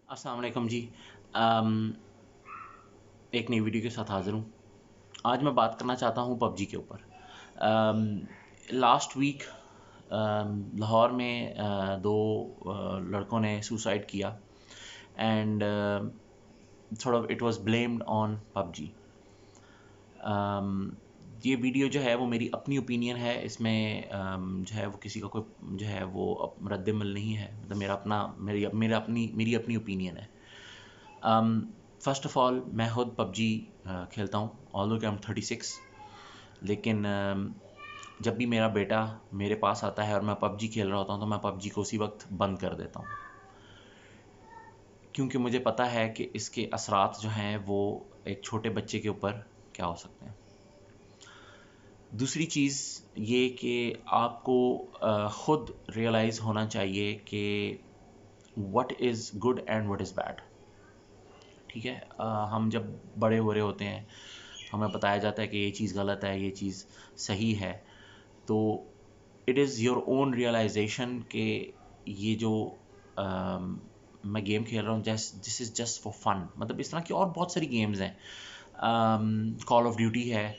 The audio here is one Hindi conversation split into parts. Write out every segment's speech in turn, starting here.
अस्सलाम वालेकुम जी। अम, एक नई वीडियो के साथ हाज़िर हूँ। आज मैं बात करना चाहता हूँ पबजी के ऊपर। लास्ट वीक लाहौर में दो लड़कों ने सुसाइड किया एंड थोड़ा it was blamed on PUBG. ये वीडियो जो है वो मेरी अपनी ओपिनियन है। इसमें जो है वो किसी का कोई जो है वो रद्दमल नहीं है। मतलब मेरी अपनी ओपिनियन है। फ़र्स्ट ऑफ़ ऑल मैं खुद पबजी खेलता हूँ ऑल्दो कि आई एम 36। लेकिन जब भी मेरा बेटा मेरे पास आता है और मैं पबजी खेल रहा होता हूँ तो मैं पबजी को उसी वक्त बंद कर देता हूँ, क्योंकि मुझे पता है कि इसके असरात जो हैं वो एक छोटे बच्चे के ऊपर क्या हो सकते हैं। दूसरी चीज़ ये कि आपको ख़ुद रियलाइज़ होना चाहिए कि what is good and what is bad. ठीक है। हम जब बड़े हो रहे होते हैं हमें बताया जाता है कि ये चीज़ गलत है, ये चीज़ सही है। तो it is your own realization कि ये जो मैं गेम खेल रहा हूँ just this is just for fun. मतलब इस तरह की और बहुत सारी गेम्स हैं। कॉल ऑफ ड्यूटी है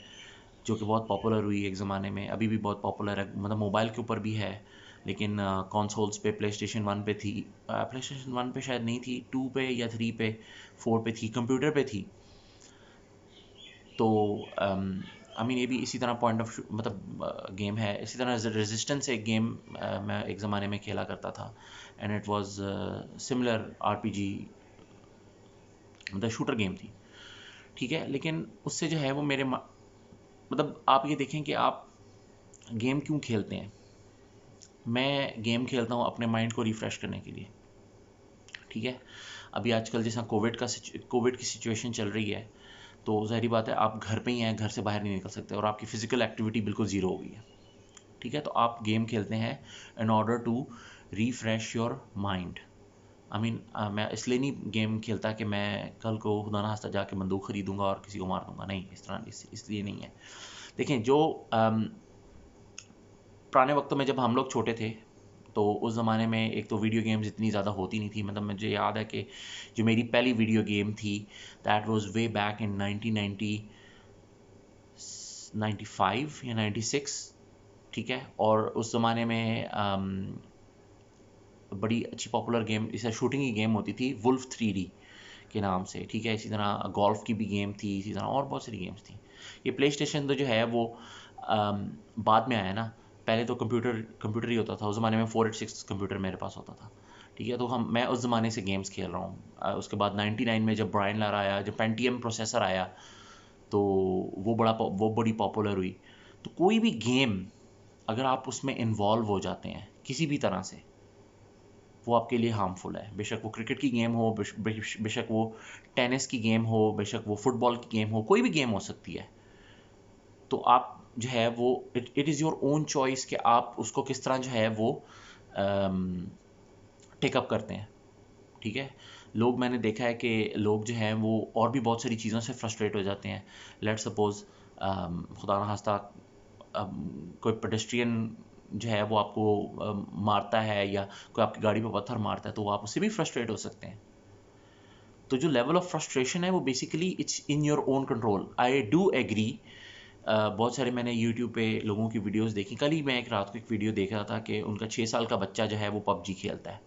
जो कि बहुत पॉपुलर हुई एक ज़माने में, अभी भी बहुत पॉपुलर है। मतलब मोबाइल के ऊपर भी है, लेकिन कंसोल्स पे प्ले स्टेशन वन पे थी। प्ले स्टेशन वन पे शायद नहीं थी, टू पे या थ्री पे, फोर पे थी, कंप्यूटर पे थी। तो आई मीन ये भी इसी तरह पॉइंट ऑफ मतलब गेम है। इसी तरह रेजिस्टेंस एक गेम मैं एक ज़माने में खेला करता था and it was similar RPG, मतलब शूटर गेम थी। ठीक है। लेकिन उससे जो है वो मतलब आप ये देखें कि आप गेम क्यों खेलते हैं। मैं गेम खेलता हूँ अपने माइंड को रिफ़्रेश करने के लिए। ठीक है। अभी आजकल जैसा कोविड की सिचुएशन चल रही है, तो ज़ाहिर बात है आप घर पे ही हैं, घर से बाहर नहीं निकल सकते और आपकी फ़िज़िकल एक्टिविटी बिल्कुल ज़ीरो हो गई है। ठीक है। तो आप गेम खेलते हैं in order to refresh your mind. I mean मैं इसलिए नहीं गेम खेलता कि मैं कल को खुदा ना खास्ता जाके बंदूक खरीदूंगा और किसी को मार दूंगा। नहीं, इस तरह इसलिए नहीं है। देखें, जो पुराने वक्तों में जब हम लोग छोटे थे तो उस ज़माने में एक तो वीडियो गेम्स इतनी ज़्यादा होती नहीं थी। मतलब मुझे याद है कि जो मेरी पहली वीडियो गेम थी that was way back in 1995 या 96। ठीक है। और उस ज़माने में बड़ी अच्छी पॉपुलर गेम इसे शूटिंग की गेम होती थी, वुल्फ 3D के नाम से। ठीक है। इसी तरह गोल्फ की भी गेम थी, इसी तरह और बहुत सारी गेम्स थी। ये प्ले स्टेशन तो जो है वो बाद में आया ना। पहले तो कंप्यूटर ही होता था उस ज़माने में। 486 कंप्यूटर मेरे पास होता था। ठीक है। तो मैं उस ज़माने से गेम्स खेल रहा हूँ। उसके बाद 99 में जब ब्रायन लारा आया, जब पेंटियम प्रोसेसर आया, तो वो बड़ी पॉपुलर हुई। तो कोई भी गेम अगर आप उसमें इन्वॉल्व हो जाते हैं किसी भी तरह से, वो आपके लिए हार्मफुल है। बेशक वो क्रिकेट की गेम हो, बेशक वो टेनिस की गेम हो, बेशक वो फुटबॉल की गेम हो, कोई भी गेम हो सकती है। तो आप जो है वो it is your own choice कि आप उसको किस तरह जो है वो टेकअप करते हैं। ठीक है। लोग, मैंने देखा है कि लोग जो हैं वो और भी बहुत सारी चीज़ों से फ्रस्ट्रेट हो जाते हैं। लेट्स सपोज खुदा ना खास्ता कोई पेडेस्ट्रियन जो है वो आपको मारता है, या कोई आपकी गाड़ी पे पत्थर मारता है, तो आप उससे भी फ्रस्ट्रेट हो सकते हैं। तो जो लेवल ऑफ फ्रस्ट्रेशन है वो basically it's in your own control. I do agree. बहुत सारे मैंने यूट्यूब पे लोगों की वीडियोस देखी। कल ही मैं एक रात को एक वीडियो देख रहा था कि उनका 6 साल का बच्चा जो है वो पबजी खेलता है।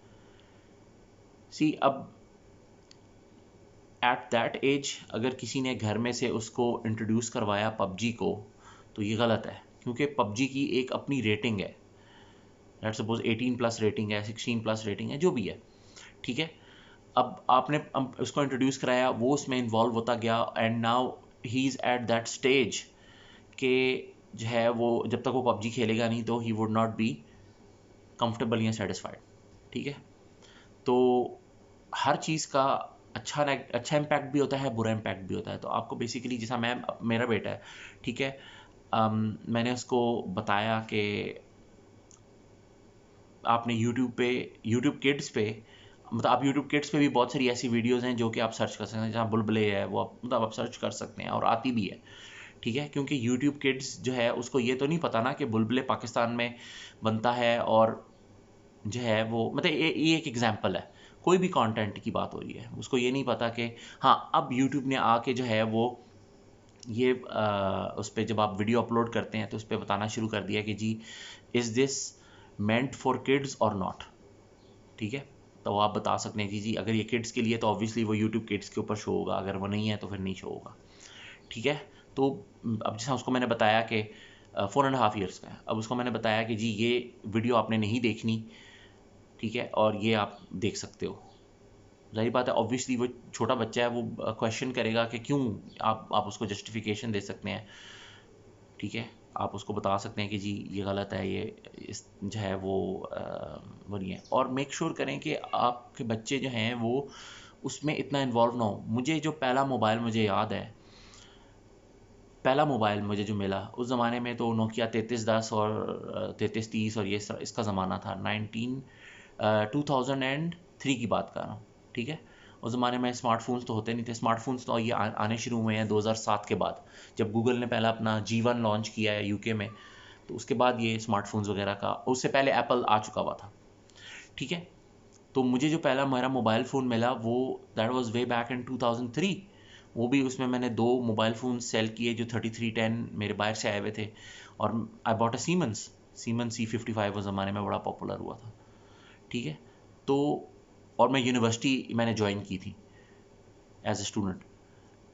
सी, अब एट दैट एज अगर किसी ने घर में से उसको इंट्रोड्यूस करवाया पबजी को, तो ये गलत है, क्योंकि पबजी की एक अपनी रेटिंग है। लेट्स सपोज 18+ रेटिंग है, 16+ रेटिंग है, जो भी है। ठीक है। अब आपने उसको इंट्रोड्यूस कराया, वो उसमें इन्वॉल्व होता गया and now he is at that stage कि जो है वो जब तक वो पबजी खेलेगा नहीं तो he would not be comfortable या सेटिस्फाइड। ठीक है। तो हर चीज़ का अच्छा इम्पैक्ट भी होता है, बुरा इम्पैक्ट भी होता है। तो आपको बेसिकली, जैसा मैं, मेरा बेटा है, ठीक है, मैंने उसको बताया कि आपने यूट्यूब किड्स पे, मतलब आप यूट्यूब किड्स पे भी बहुत सारी ऐसी वीडियोज़ हैं जो कि आप सर्च कर सकते हैं, जहाँ बुलबुले है वो मतलब आप सर्च कर सकते हैं और आती भी है। ठीक है। क्योंकि यूट्यूब किड्स जो है उसको ये तो नहीं पता ना कि बुलबुले पाकिस्तान में बनता है, और जो है वो मतलब ये एक एग्जांपल है। कोई भी कंटेंट की बात हो रही है, उसको ये नहीं पता कि हाँ अब यूट्यूब ने आके जो है वो ये उस पर जब आप वीडियो अपलोड करते हैं तो उस पर बताना शुरू कर दिया कि जी is this meant for kids और नॉट। ठीक है, तो आप बता सकते हैं कि जी अगर ये किड्स के लिए तो ऑब्वियसली वो यूट्यूब किड्स के ऊपर शो होगा, अगर वो नहीं है तो फिर नहीं शो होगा। ठीक है, तो अब जैसा उसको मैंने बताया कि 4.5 ईयर्स का है, अब उसको मैंने बताया कि जी ये वीडियो आपने नहीं देखनी, ठीक है, और ये आप देख सकते हो। जाहिर बात है ऑब्वियसली वो छोटा बच्चा है, वो क्वेश्चन करेगा कि क्यों, आप उसको जस्टिफिकेशन दे सकते हैं। ठीक है, आप उसको बता सकते हैं कि जी ये गलत है, ये इस जो है वो नहीं है। और मेक श्योर करें कि आपके बच्चे जो हैं वो उसमें इतना इन्वॉल्व ना हो। मुझे जो पहला मोबाइल मुझे याद है, पहला मोबाइल मुझे जो मिला उस ज़माने में तो नोकिया 3310 और 3330 और ये इसका ज़माना था 2003 की बात कर रहा हूँ। ठीक है, उस ज़माने में स्मार्टफोन्स तो होते नहीं थे, स्मार्टफोन्स तो ये आने शुरू हुए हैं 2007 के बाद, जब गूगल ने पहला अपना G1 लॉन्च किया है यूके में, तो उसके बाद ये स्मार्टफोन्स वगैरह का, उससे पहले एप्पल आ चुका हुआ था। ठीक है, तो मुझे जो पहला मेरा मोबाइल फ़ोन मिला वो that was way back in 2003। वो भी उसमें मैंने 2 मोबाइल फ़ोन सेल किए जो 3310 मेरे बाहर से आए हुए थे, और I bought a Siemens C55 उस ज़माने में बड़ा पॉपुलर हुआ था। ठीक है, तो और मैं यूनिवर्सिटी मैंने ज्वाइन की थी एज ए स्टूडेंट।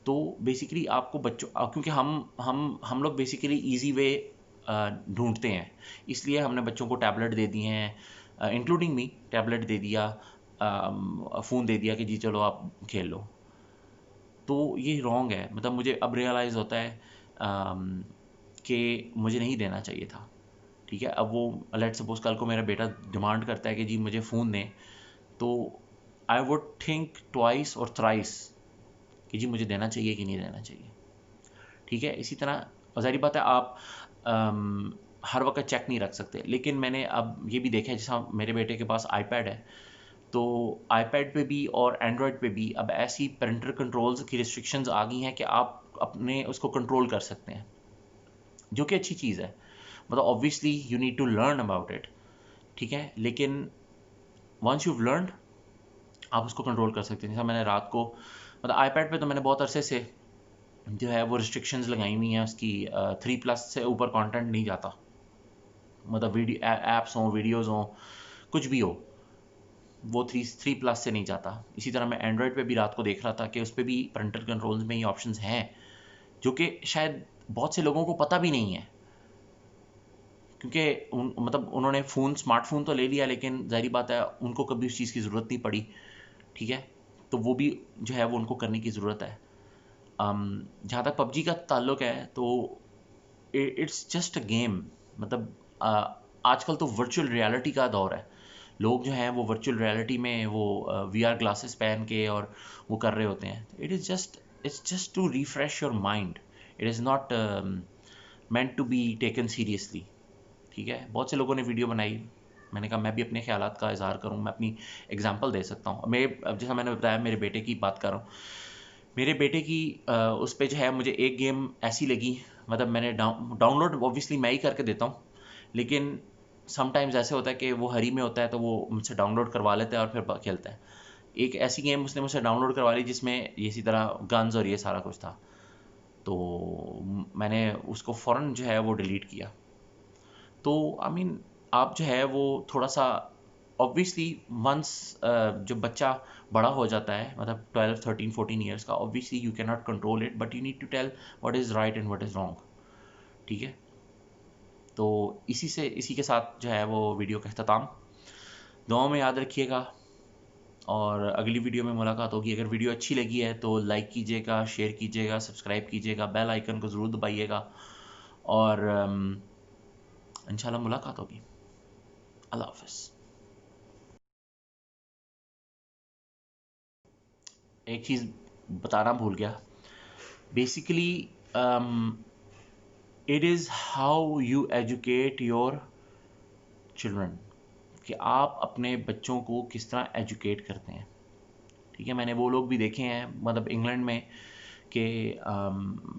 तो बेसिकली आपको बच्चों क्योंकि हम लोग बेसिकली इजी वे ढूंढते हैं, इसलिए हमने बच्चों को टैबलेट दे दिए हैं, इंक्लूडिंग मी, टैबलेट दे दिया, फ़ोन दे दिया कि जी चलो आप खेल लो। तो ये रॉन्ग है, मतलब मुझे अब रियलाइज़ होता है कि मुझे नहीं देना चाहिए था। ठीक है, अब वो लेट्स सपोज कल को मेरा बेटा डिमांड करता है कि जी मुझे फ़ोन दें, तो आई वुड थिंक ट्वाइस और थ्राइस कि जी मुझे देना चाहिए कि नहीं देना चाहिए। ठीक है, इसी तरह ज़ाहिर बात है आप हर वक्त चेक नहीं रख सकते, लेकिन मैंने अब ये भी देखा है, जैसा मेरे बेटे के पास आईपैड है, तो आईपैड पे भी और एंड्रॉयड पे भी अब ऐसी पेरेंटल कंट्रोल्स की रिस्ट्रिक्शंस आ गई हैं कि आप अपने उसको कंट्रोल कर सकते हैं, जो कि अच्छी चीज़ है। मतलब obviously you need to learn about it. ठीक है, लेकिन वंस यू लर्न आप उसको कंट्रोल कर सकते हैं। जैसा मैंने रात को, मतलब आईपैड पे तो मैंने बहुत अरसे से जो है वो रिस्ट्रिक्शंस लगाई हुई हैं उसकी, 3+ से ऊपर कंटेंट नहीं जाता, मतलब वीडियो ऐप्स हों, वीडियोज़ हों, कुछ भी हो, वो 3+ से नहीं जाता। इसी तरह मैं एंड्रॉयड पे भी रात को देख रहा था कि उस पर भी पेरेंटल कंट्रोल्स में ये ऑप्शंस हैं, जो कि शायद बहुत से लोगों को पता भी नहीं है, क्योंकि मतलब उन्होंने स्मार्टफोन तो ले लिया, लेकिन जाहिर बात है उनको कभी उस चीज़ की ज़रूरत नहीं पड़ी। ठीक है, तो वो भी जो है वो उनको करने की ज़रूरत है। जहाँ तक पबजी का ताल्लुक है तो इट्स जस्ट अ गेम। मतलब आजकल तो वर्चुअल रियलिटी का दौर है, लोग जो हैं वो वर्चुअल रियलिटी में वो VR ग्लासेस पहन के और वो कर रहे होते हैं। It's just to refresh your mind, it is not meant to be taken seriously. ठीक है, बहुत से लोगों ने वीडियो बनाई, मैंने कहा मैं भी अपने ख्यालात का इजहार करूँ, मैं अपनी एग्जांपल दे सकता हूँ। अब जैसा मैंने बताया मेरे बेटे की बात कर रहा हूँ, मेरे बेटे की उस पे जो है मुझे एक गेम ऐसी लगी, मतलब मैंने डाउनलोड ऑब्वियसली मैं ही करके देता हूँ, लेकिन समटाइम्स ऐसे होता है कि वो हरी में होता है तो वो मुझसे डाउनलोड करवा लेता है और फिर खेलता है। एक ऐसी गेम उसने मुझसे डाउनलोड करवा ली जिसमें इसी तरह गन्स और ये सारा कुछ था, तो मैंने उसको फ़ौरन जो है वो डिलीट किया। तो आई मीन आप जो है वो थोड़ा सा ऑब्वियसली वंस जब बच्चा बड़ा हो जाता है, मतलब 12 13 14 ईयर्स का, obviously you can not control it, but you need to tell what is right and what is wrong. ठीक है, तो इसी के साथ जो है वो वीडियो का अख्ताम, दुआओं में याद रखिएगा, और अगली वीडियो में मुलाकात होगी। अगर वीडियो अच्छी लगी है तो लाइक कीजिएगा, शेयर कीजिएगा, सब्सक्राइब कीजिएगा, बेल आइकन को ज़रूर दबाइएगा, और इंशाल्लाह मुलाकात होगी। अल्लाह हाफ़िज़। एक चीज़ बताना भूल गया, basically it is how you educate your children, कि आप अपने बच्चों को किस तरह एजुकेट करते हैं। ठीक है, मैंने वो लोग भी देखे हैं, मतलब इंग्लैंड में, कि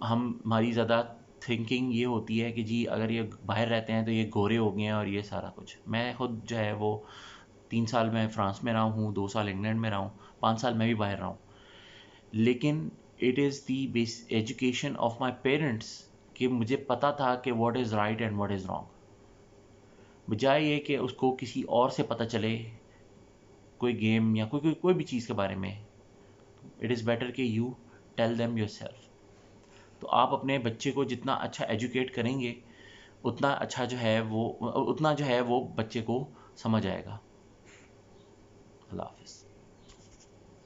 हमारी ज़्यादा थिंकिंग ये होती है कि जी अगर ये बाहर रहते हैं तो ये गोरे हो गए हैं और ये सारा कुछ। मैं खुद जो है वो 3 साल मैं फ्रांस में रहा हूँ, 2 साल इंग्लैंड में रहा हूँ, 5 साल मैं भी बाहर रहा हूँ, लेकिन it is the base education of my parents कि मुझे पता था कि what is right and what is wrong, बजाय ये कि उसको किसी और से पता चले कोई गेम या कोई भी चीज़ के बारे में। इट इज़ बेटर कि you tell them yourself. तो आप अपने बच्चे को जितना अच्छा एजुकेट करेंगे उतना अच्छा जो है वो बच्चे को समझ आएगा। अल्लाह हाफिज़।